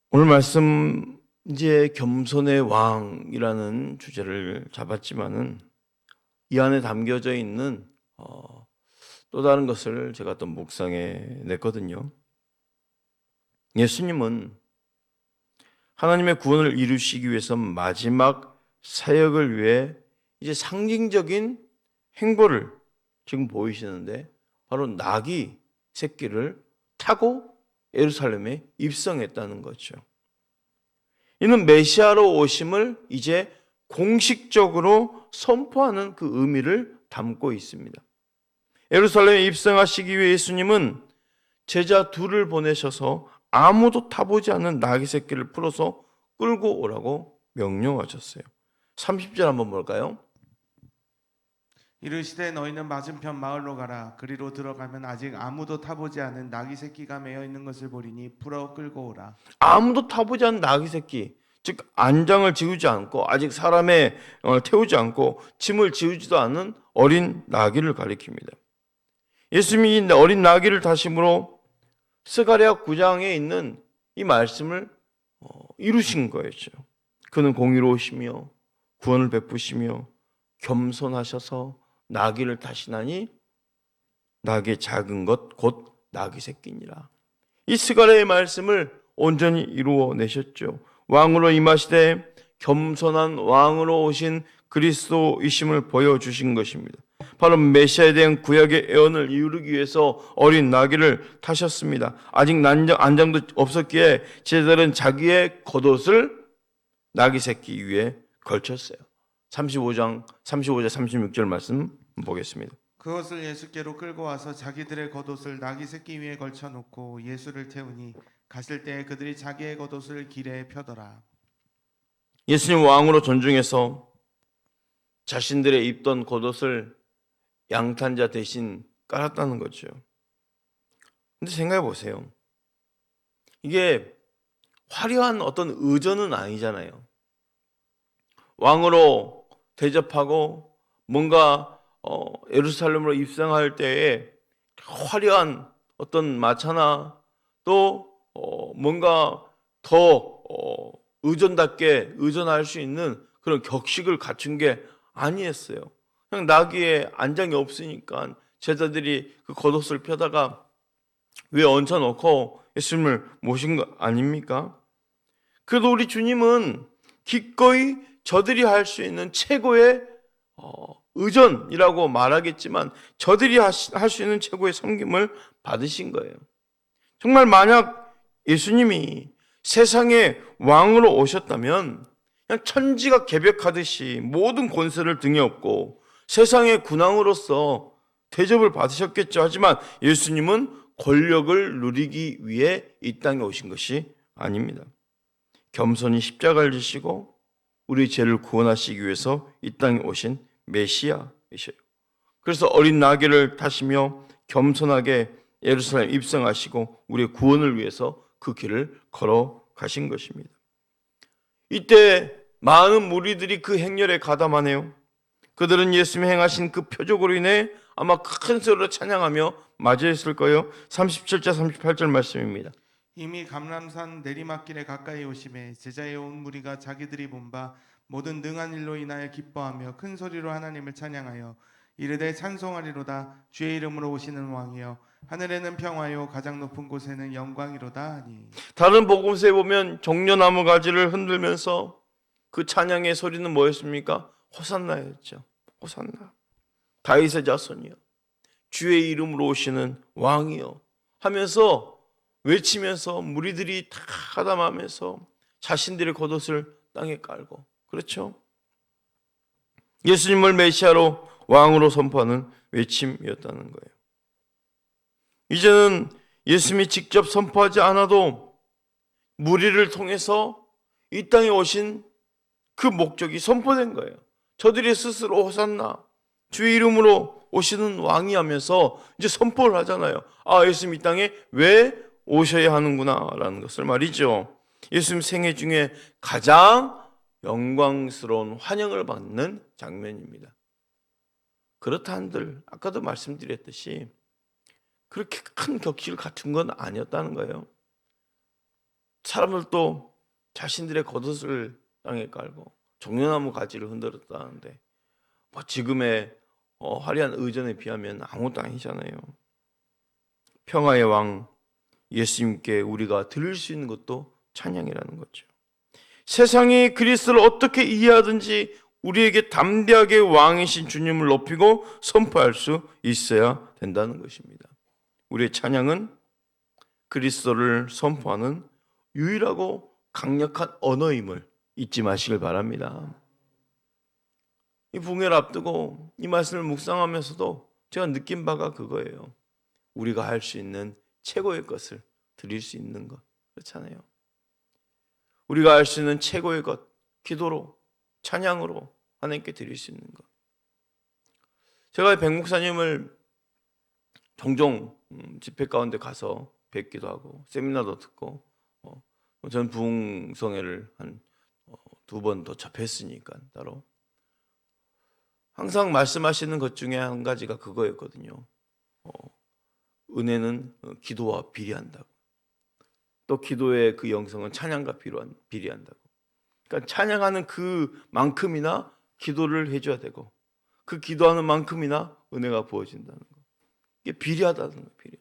오늘 말씀 이제 겸손의 왕이라는 주제를 잡았지만은 이 안에 담겨져 있는 또 다른 것을 제가 또 묵상해 냈거든요. 예수님은 하나님의 구원을 이루시기 위해서 마지막 사역을 위해 이제 상징적인 행보를 지금 보이시는데 바로 나귀 새끼를 타고 예루살렘에 입성했다는 거죠. 이는 메시아로 오심을 이제 공식적으로 선포하는 그 의미를 담고 있습니다. 예루살렘에 입성하시기 위해 예수님은 제자 둘을 보내셔서 아무도 타보지 않는 나귀 새끼를 풀어서 끌고 오라고 명령하셨어요. 30절 한번 볼까요? 이르시되 너희는 맞은편 마을로 가라. 그리로 들어가면 아직 아무도 타보지 않은 나귀 새끼가 매어 있는 것을 보리니 풀어 끌고 오라. 아무도 타보지 않은 나귀 새끼, 즉 안장을 지우지 않고 아직 사람에 태우지 않고 짐을 지우지도 않은 어린 나귀를 가리킵니다. 예수님이 어린 나귀를 다심으로 스가랴 9장에 있는 이 말씀을 이루신 거였죠. 그는 공의로우시며 구원을 베푸시며 겸손하셔서 나귀를 타시나니 나귀의 작은 것 곧 나귀 새끼니라. 이 스가랴의 말씀을 온전히 이루어내셨죠. 왕으로 임하시되 겸손한 왕으로 오신 그리스도이심을 보여주신 것입니다. 바로 메시아에 대한 구약의 예언을 이루기 위해서 어린 나귀를 타셨습니다. 아직 안장도 없었기에 제자들은 자기의 겉옷을 나귀 새끼 위에 걸쳤어요. 35장 36절 말씀 보겠습니다. 그것을 예수께로 끌고 와서 자기들의 겉옷을 나귀 새끼 위에 걸쳐놓고 예수를 태우니 가실 때에 그들이 자기의 겉옷을 길에 펴더라. 예수님 왕으로 존중해서 자신들의 입던 겉옷을 양탄자 대신 깔았다는 거죠. 근데 생각해 보세요. 이게 화려한 어떤 의전은 아니잖아요. 왕으로 대접하고 뭔가 예루살렘으로 입성할 때에 화려한 어떤 마차나 또 뭔가 더 의전답게 의전할 수 있는 그런 격식을 갖춘 게 아니었어요. 그냥 나귀에 안장이 없으니까 제자들이 그 겉옷을 펴다가 위에 얹혀놓고 예수님을 모신 거 아닙니까? 그래도 우리 주님은 기꺼이 저들이 할 수 있는 최고의 의전이라고 말하겠지만 저들이 할 수 있는 최고의 섬김을 받으신 거예요. 정말 만약 예수님이 세상의 왕으로 오셨다면 그냥 천지가 개벽하듯이 모든 권세를 등에 업고 세상의 군왕으로서 대접을 받으셨겠죠. 하지만 예수님은 권력을 누리기 위해 이 땅에 오신 것이 아닙니다. 겸손히 십자가를 지시고 우리 죄를 구원하시기 위해서 이 땅에 오신 메시아이셔요. 그래서 어린 나귀를 타시며 겸손하게 예루살렘 입성하시고 우리의 구원을 위해서 그 길을 걸어가신 것입니다. 이때 많은 무리들이 그 행렬에 가담하네요. 그들은 예수님이 행하신 그 표적으로 인해 아마 큰 소리로 찬양하며 맞이했을 거예요. 37절 38절 말씀입니다. 이미 감람산 내리막길에 가까이 오심에 제자의 온 무리가 자기들이 본 바 모든 능한 일로 인하여 기뻐하며 큰 소리로 하나님을 찬양하여 이르되 찬송하리로다. 주의 이름으로 오시는 왕이여 하늘에는 평화요 가장 높은 곳에는 영광이로다 하니. 다른 복음서에 보면 종려나무 가지를 흔들면서 그 찬양의 소리는 뭐였습니까? 호산나였죠. 호산나. 다윗의 자손이여 주의 이름으로 오시는 왕이여 하면서 외치면서 무리들이 다 가담하면서 자신들의 겉옷을 땅에 깔고, 그렇죠? 예수님을 메시아로 왕으로 선포하는 외침이었다는 거예요. 이제는 예수님이 직접 선포하지 않아도 무리를 통해서 이 땅에 오신 그 목적이 선포된 거예요. 저들이 스스로 호산나 주의 이름으로 오시는 왕이 하면서 이제 선포를 하잖아요. 아, 예수님 이 땅에 왜 오셔야 하는구나 라는 것을 말이죠. 예수님 생애 중에 가장 영광스러운 환영을 받는 장면입니다. 그렇다 한들 아까도 말씀드렸듯이 그렇게 큰 격실 같은 건 아니었다는 거예요. 사람들도 자신들의 겉옷을 땅에 깔고 종려나무 가지를 흔들었다는데 뭐 지금의 화려한 의전에 비하면 아무것도 아니잖아요. 평화의 왕 예수님께 우리가 드릴 수 있는 것도 찬양이라는 거죠. 세상이 그리스도를 어떻게 이해하든지 우리에게 담대하게 왕이신 주님을 높이고 선포할 수 있어야 된다는 것입니다. 우리의 찬양은 그리스도를 선포하는 유일하고 강력한 언어임을 잊지 마시길 바랍니다. 이 붕해를 앞두고 이 말씀을 묵상하면서도 제가 느낀 바가 그거예요. 우리가 할 수 있는 최고의 것을 드릴 수 있는 것, 그렇잖아요. 우리가 할 수 있는 최고의 것, 기도로, 찬양으로 하나님께 드릴 수 있는 것. 제가 백 목사님을 종종 집회 가운데 가서 뵙기도 하고 세미나도 듣고 전 부흥성회를 한 2번 더 접했으니까 따로 항상 말씀하시는 것 중에 한 가지가 그거였거든요. 은혜는 기도와 비례한다고. 또 기도의 그 영성은 찬양과 비례한다고. 그러니까 찬양하는 그만큼이나 기도를 해줘야 되고 그 기도하는 만큼이나 은혜가 부어진다는 거. 이게 비례하다는 거예요. 비례.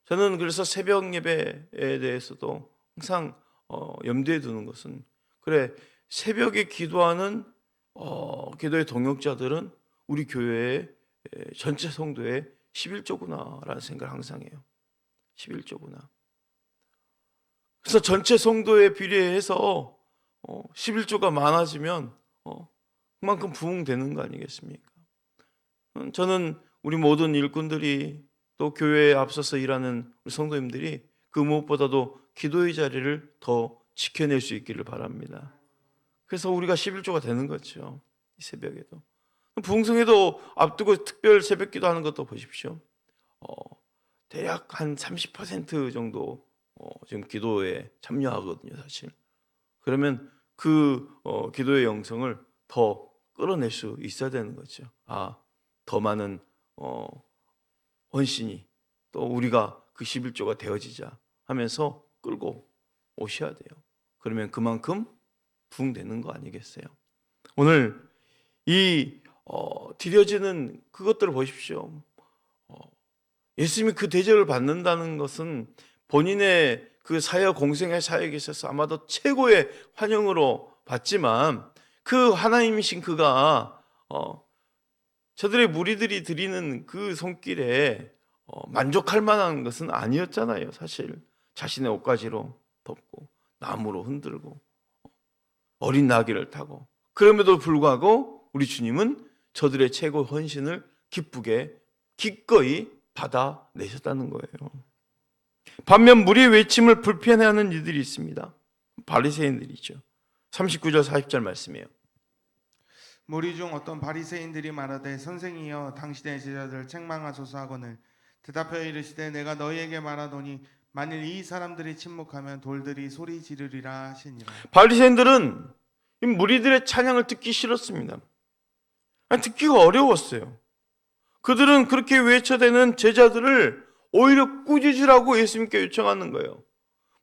저는 그래서 새벽 예배에 대해서도 항상 염두에 두는 것은 그래 새벽에 기도하는 기도의 동역자들은 우리 교회의 전체 성도의 11조구나라는 생각을 항상 해요. 11조구나. 그래서 전체 성도에 비례해서 11조가 많아지면 그만큼 부흥되는 거 아니겠습니까? 저는 우리 모든 일꾼들이 또 교회에 앞서서 일하는 우리 성도님들이 그 무엇보다도 기도의 자리를 더 지켜낼 수 있기를 바랍니다. 그래서 우리가 11조가 되는 거죠. 이 새벽에도. 부흥성에도 앞두고 특별 새벽 기도하는 것도 보십시오. 대략 한 30% 정도 지금 기도에 참여하거든요, 사실. 그러면 그 기도의 영성을 더 끌어낼 수 있어야 되는 거죠. 더 많은 헌신이 또 우리가 그 11조가 되어지자 하면서 끌고 오셔야 돼요. 그러면 그만큼 부흥되는 거 아니겠어요? 오늘 이 드려지는 그것들을 보십시오. 예수님이 그 대접을 받는다는 것은 본인의 그 사역 공생의 사역에 있어서 아마도 최고의 환영으로 받지만 그 하나님이신 그가 저들의 무리들이 드리는 그 손길에 만족할 만한 것은 아니었잖아요. 사실 자신의 옷가지로 덮고 나무로 흔들고 어린 나귀를 타고 그럼에도 불구하고 우리 주님은 저들의 최고 헌신을 기쁘게 기꺼이 받아내셨다는 거예요. 반면 무리의 외침을 불편해하는 이들이 있습니다. 바리새인들이죠. 39절 40절 말씀이에요. 무리 중 어떤 바리새인들이 말하되 선생이여 당신의 제자들 책망하소서 하거늘 대답하여 이르시되 내가 너희에게 말하노니 만일 이 사람들이 침묵하면 돌들이 소리 지르리라 하시니라. 바리새인들은 이 무리들의 찬양을 듣기 싫었습니다. 듣기가 어려웠어요. 그들은 그렇게 외쳐대는 제자들을 오히려 꾸짖으라고 예수님께 요청하는 거예요.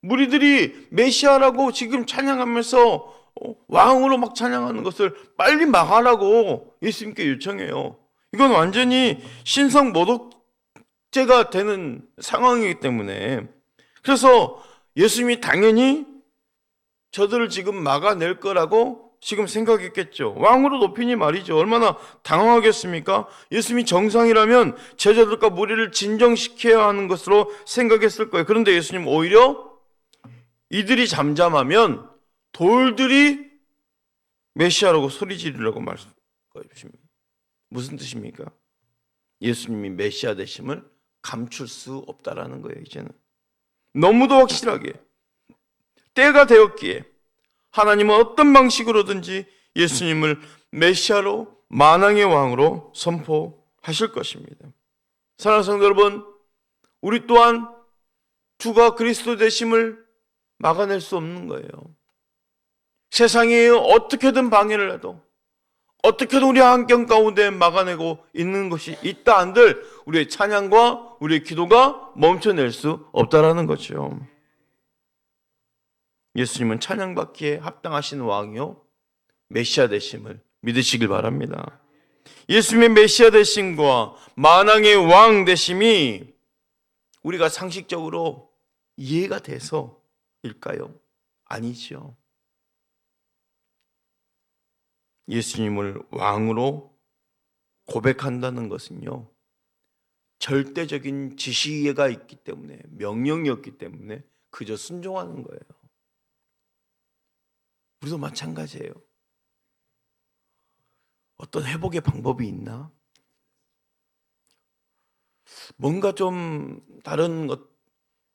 무리들이 메시아라고 지금 찬양하면서 왕으로 막 찬양하는 것을 빨리 막으라고 예수님께 요청해요. 이건 완전히 신성 모독죄가 되는 상황이기 때문에 그래서 예수님이 당연히 저들을 지금 막아낼 거라고 지금 생각했겠죠. 왕으로 높이니 말이죠. 얼마나 당황하겠습니까? 예수님이 정상이라면 제자들과 무리를 진정시켜야 하는 것으로 생각했을 거예요. 그런데 예수님 오히려 이들이 잠잠하면 돌들이 메시아라고 소리 지르라고 말씀하십니다. 무슨 뜻입니까? 예수님이 메시아 되심을 감출 수 없다라는 거예요. 이제는 너무도 확실하게 때가 되었기에 하나님은 어떤 방식으로든지 예수님을 메시아로 만왕의 왕으로 선포하실 것입니다. 사랑하는 성도 여러분, 우리 또한 주가 그리스도 되심을 막아낼 수 없는 거예요. 세상이 어떻게든 방해를 해도 어떻게든 우리 환경 가운데 막아내고 있는 것이 있다 한들 우리의 찬양과 우리의 기도가 멈춰낼 수 없다라는 거죠. 예수님은 찬양받기에 합당하신 왕이요 메시아 되심을 믿으시길 바랍니다. 예수님의 메시아 되심과 만왕의 왕 되심이 우리가 상식적으로 이해가 돼서일까요? 아니죠. 예수님을 왕으로 고백한다는 것은요, 절대적인 지시가 있기 때문에, 명령이었기 때문에 그저 순종하는 거예요. 우리도 마찬가지예요. 어떤 회복의 방법이 있나? 뭔가 좀 다른 것,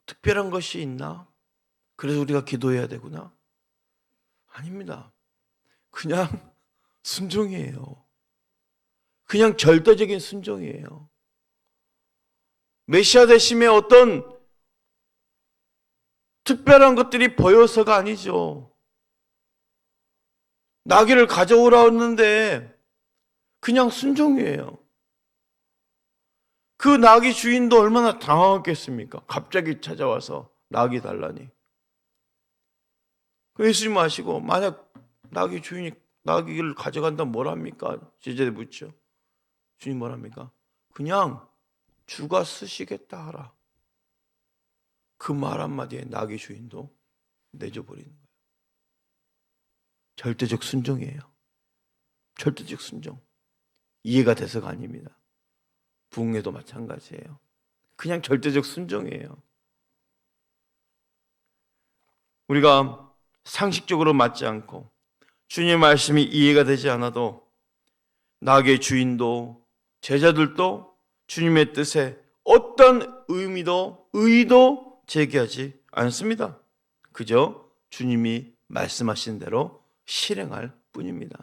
특별한 것이 있나? 그래서 우리가 기도해야 되구나? 아닙니다. 그냥 순종이에요. 그냥 절대적인 순종이에요. 메시아 되심에 어떤 특별한 것들이 보여서가 아니죠. 나귀를 가져오라 했는데 그냥 순종이에요. 그 나귀 주인도 얼마나 당황했겠습니까? 갑자기 찾아와서 나귀 달라니. 예수님 아시고 만약 나귀 주인이 나귀를 가져간다면 뭘 합니까? 제자들 묻죠. 주님 뭘 합니까? 그냥 주가 쓰시겠다 하라. 그 말 한마디에 나귀 주인도 내줘버리는 거예요. 절대적 순종이에요. 절대적 순종. 이해가 돼서가 아닙니다. 부흥회도 마찬가지예요. 그냥 절대적 순종이에요. 우리가 상식적으로 맞지 않고 주님의 말씀이 이해가 되지 않아도 나귀의 주인도 제자들도 주님의 뜻에 어떤 의의도 제기하지 않습니다. 그저 주님이 말씀하신 대로 실행할 뿐입니다.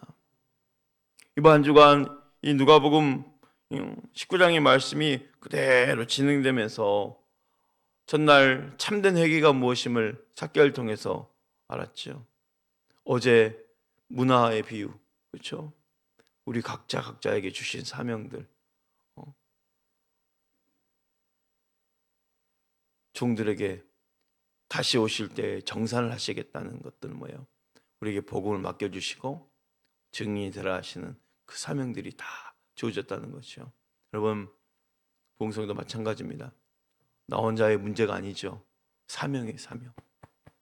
이번 한 주간 이 누가복음 19장의 말씀이 그대로 진행되면서 전날 참된 회개가 무엇임을 삭개를 통해서 알았죠. 어제 문화의 비유, 그렇죠? 우리 각자에게 주신 사명들, 종들에게 다시 오실 때 정산을 하시겠다는 것들은 뭐예요? 우리에게 복음을 맡겨주시고 증인이 되라 하시는 그 사명들이 다 주어졌다는 거죠. 여러분, 봉성도 마찬가지입니다. 나 혼자의 문제가 아니죠. 사명이에요,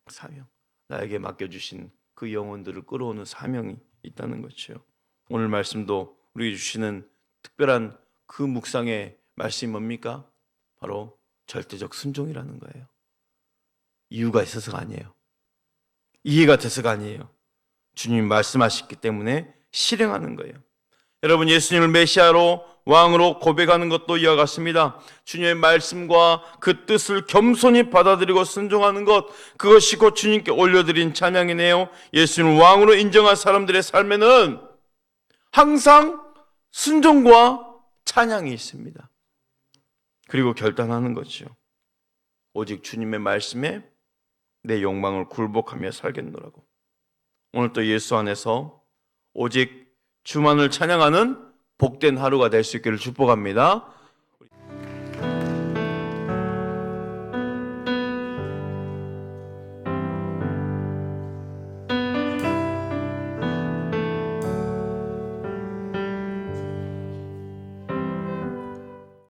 사명. 나에게 맡겨주신 그 영혼들을 끌어오는 사명이 있다는 거죠. 오늘 말씀도 우리에게 주시는 특별한 그 묵상의 말씀이 뭡니까? 바로 절대적 순종이라는 거예요. 이유가 있어서가 아니에요. 이해가 돼서가 아니에요. 주님이 말씀하셨기 때문에 실행하는 거예요. 여러분, 예수님을 메시아로 왕으로 고백하는 것도 이와 같습니다. 주님의 말씀과 그 뜻을 겸손히 받아들이고 순종하는 것, 그것이 곧 주님께 올려드린 찬양이네요. 예수님을 왕으로 인정한 사람들의 삶에는 항상 순종과 찬양이 있습니다. 그리고 결단하는 거죠. 오직 주님의 말씀에 내 욕망을 굴복하며 살겠노라고. 오늘 또 예수 안에서 오직 주만을 찬양하는 복된 하루가 될 수 있기를 축복합니다.